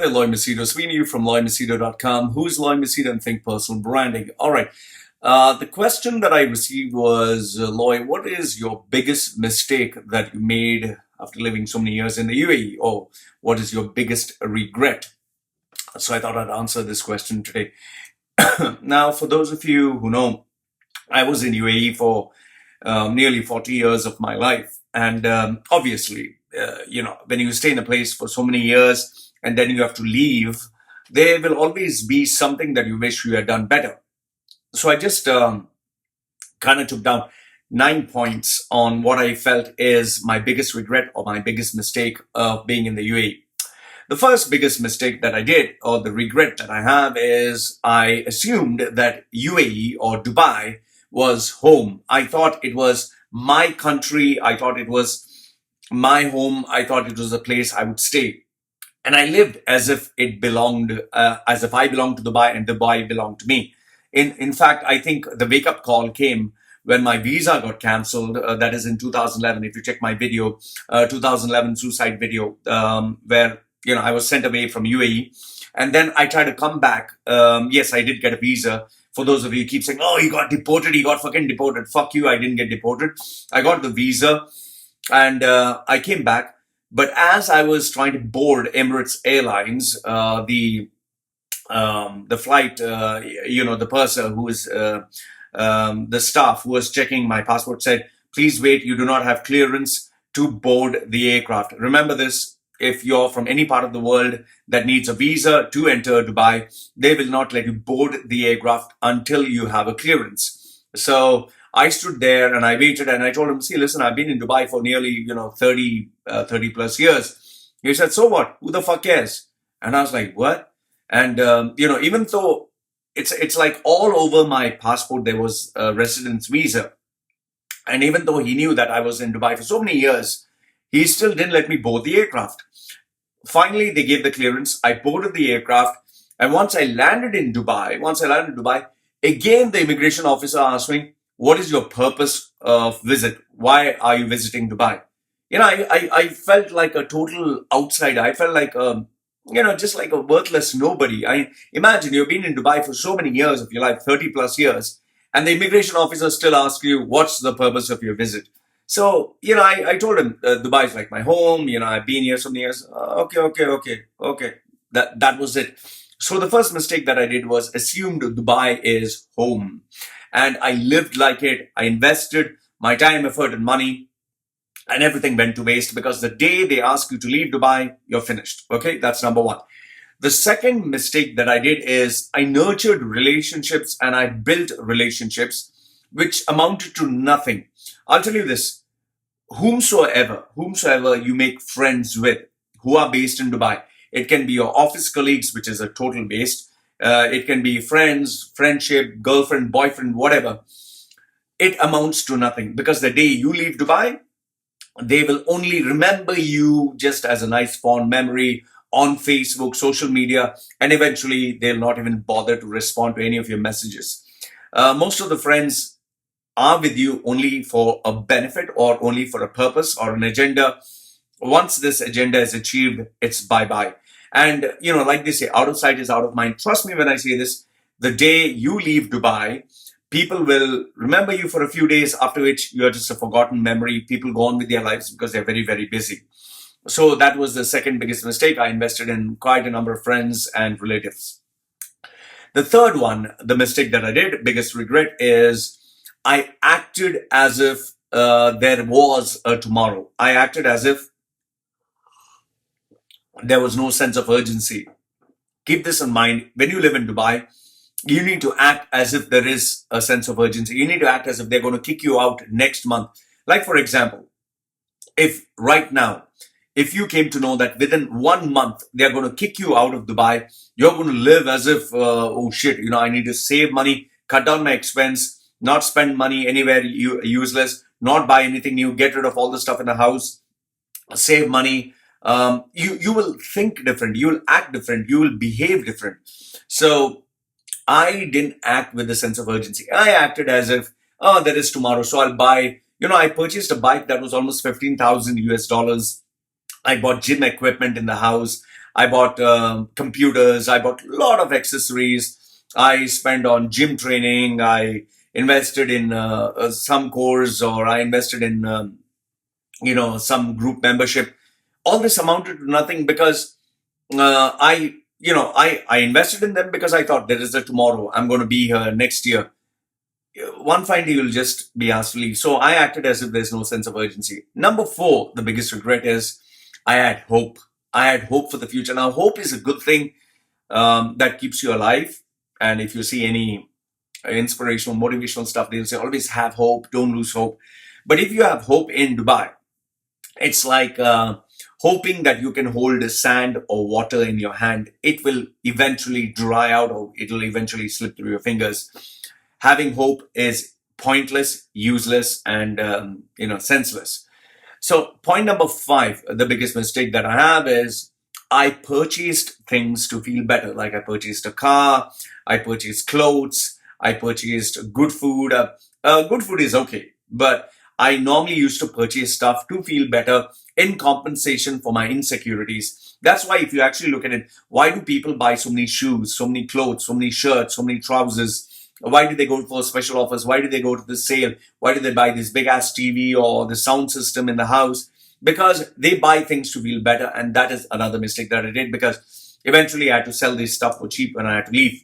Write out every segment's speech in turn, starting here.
with Lloyd Machedo. Sweeney from LloydMachedo.com. Who's Lloyd Machedo and Think Personal Branding? All right. The question that I received was, Lloyd, what is your biggest mistake that you made after living so many years in the UAE? Or what is your biggest regret? So I thought I'd answer this question today. Now, for those of you who know, I was in UAE for nearly 40 years of my life. And obviously, when you stay in a place for so many years and then you have to leave, there will always be something that you wish you had done better. So I just kind of took down 9 points on what I felt is my biggest regret or my biggest mistake of being in the UAE. The first biggest mistake that I did, or the regret that I have, is I assumed that UAE or Dubai was home. I thought it was my country. I thought it was my home. I thought it was a place I would stay. And I lived as if it belonged, as if I belonged to Dubai and Dubai belonged to me. In fact, I think the wake-up call came when my visa got cancelled. That is in 2011. If you check my video, 2011 suicide video, where I was sent away from UAE, and then I tried to come back. Yes, I did get a visa. For those of you who keep saying, "Oh, he got deported. He got fucking deported." Fuck you! I didn't get deported. I got the visa, and I came back. But as I was trying to board Emirates Airlines, the flight, the purser who is the staff who was checking my passport said, "Please wait. You do not have clearance to board the aircraft." Remember this. If you're from any part of the world that needs a visa to enter Dubai, they will not let you board the aircraft until you have a clearance. So I stood there and I waited and I told him, "See, listen, I've been in Dubai for nearly, 30 plus years." He said, "So what? Who the fuck cares?" And I was like, "What?" And, even though it's like all over my passport, there was a residence visa. And even though he knew that I was in Dubai for so many years, he still didn't let me board the aircraft. Finally, they gave the clearance. I boarded the aircraft. And once I landed in Dubai, again, the immigration officer asked me, "What is your purpose of visit? Why are you visiting Dubai?" I felt like a total outsider. I felt like, just like a worthless nobody. Imagine you've been in Dubai for so many years of your life, 30 plus years, and the immigration officer still asks you, "What's the purpose of your visit?" So, I told him, Dubai is like my home. I've been here so many years. Okay. That was it. So the first mistake that I did was assumed Dubai is home. And I lived like it. I invested my time, effort, and money, and everything went to waste because the day they ask you to leave Dubai, you're finished. Okay, that's number one. The second mistake that I did is I nurtured relationships and I built relationships which amounted to nothing. I'll tell you this, whomsoever you make friends with who are based in Dubai, it can be your office colleagues, which is a total waste. It can be friends, friendship, girlfriend, boyfriend, whatever. It amounts to nothing because the day you leave Dubai, they will only remember you just as a nice fond memory on Facebook, social media, and eventually they'll not even bother to respond to any of your messages. Most of the friends are with you only for a benefit or only for a purpose or an agenda. Once this agenda is achieved, it's bye-bye. And, like they say, out of sight is out of mind. Trust me when I say this, the day you leave Dubai, people will remember you for a few days, after which you're just a forgotten memory. People go on with their lives because they're very, very busy. So that was the second biggest mistake. I invested in quite a number of friends and relatives. The third one, the mistake that I did, biggest regret, is I acted as if there was a tomorrow. I acted as if there was no sense of urgency. Keep this in mind. When you live in Dubai, you need to act as if there is a sense of urgency. You need to act as if they're going to kick you out next month. Like, for example, if right now, if you came to know that within 1 month, they're going to kick you out of Dubai, you're going to live as if, oh shit, I need to save money, cut down my expense, not spend money anywhere useless, not buy anything new, get rid of all the stuff in the house, save money. You will think different, you will act different, you will behave different. So I didn't act with a sense of urgency. I acted as if, oh, there is tomorrow, so I'll buy. I purchased a bike that was almost 15,000 US dollars. I bought gym equipment in the house. I bought computers. I bought a lot of accessories. I spent on gym training. I invested in some course, or I invested in some group membership. All this amounted to nothing because I invested in them because I thought there is a tomorrow. I'm going to be here next year. One fine day you'll just be asked to leave. So I acted as if there's no sense of urgency. Number four, the biggest regret is I had hope. I had hope for the future. Now, hope is a good thing that keeps you alive. And if you see any inspirational, motivational stuff, they'll say always have hope, don't lose hope. But if you have hope in Dubai, it's like hoping that you can hold sand or water in your hand. It will eventually dry out, or it will eventually slip through your fingers. Having hope is pointless, useless, and senseless. So point number five, the biggest mistake that I have is I purchased things to feel better. Like I purchased a car, I purchased clothes, I purchased good food. Good food is okay, but I normally used to purchase stuff to feel better in compensation for my insecurities. That's why if you actually look at it, why do people buy so many shoes, so many clothes, so many shirts, so many trousers? Why do they go for special offers? Why do they go to the sale? Why do they buy this big ass TV or the sound system in the house? Because they buy things to feel better. And that is another mistake that I did, because eventually I had to sell this stuff for cheap and I had to leave.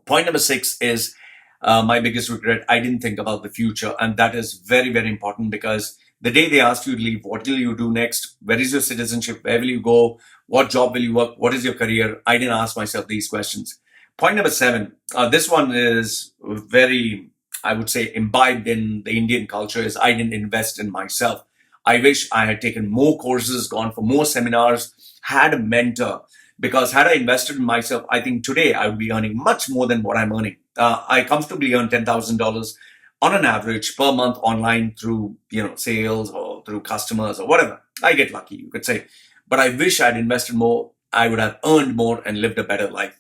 Point number six is my biggest regret. I didn't think about the future. And that is very, very important, because the day they ask you to leave, what will you do next? Where is your citizenship? Where will you go? What job will you work? What is your career? I didn't ask myself these questions. Point number seven, this one is very, I would say, imbibed in the Indian culture, is I didn't invest in myself. I wish I had taken more courses, gone for more seminars, had a mentor, because had I invested in myself, I think today I would be earning much more than what I'm earning. I comfortably earn $10,000 on an average per month online through, sales or through customers or whatever. I get lucky, you could say. But I wish I'd invested more. I would have earned more and lived a better life.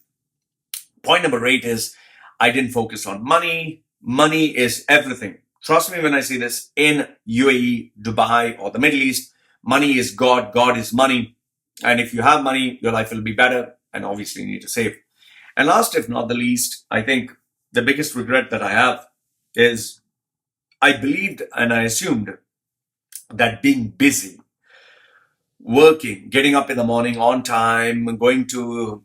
Point number eight is I didn't focus on money. Money is everything. Trust me when I say this. In UAE, Dubai, or the Middle East, money is God. God is money. And if you have money, your life will be better. And obviously you need to save. And last, if not the least, I think the biggest regret that I have is I believed and I assumed that being busy, working, getting up in the morning on time, going through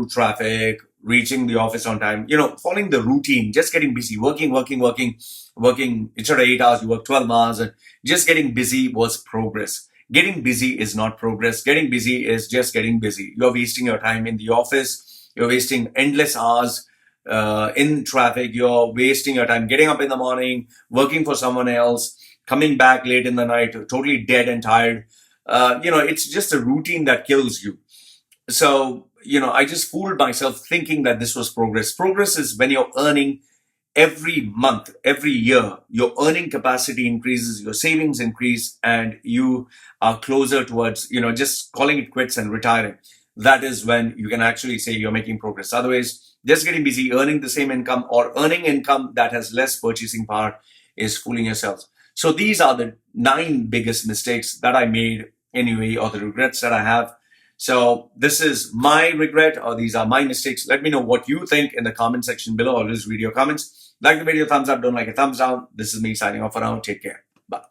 traffic, reaching the office on time, following the routine, just getting busy, working, instead of 8 hours, you work 12 hours, and just getting busy was progress. Getting busy is not progress. Getting busy is just getting busy. You're wasting your time in the office. You're wasting endless hours in traffic. You're wasting your time getting up in the morning, working for someone else, coming back late in the night, totally dead and tired. It's just a routine that kills you. So, I just fooled myself thinking that this was progress. Progress is when you're earning every month, every year, your earning capacity increases, your savings increase, and you are closer towards, just calling it quits and retiring. That is when you can actually say you're making progress. Otherwise, just getting busy, earning the same income, or earning income that has less purchasing power, is fooling yourselves. So these are the 9 biggest mistakes that I made anyway, or the regrets that I have. So this is my regret, or these are my mistakes. Let me know what you think in the comment section below. Always read your comments. Like the video, thumbs up. Don't like a thumbs down. This is me signing off for now. Take care. Bye.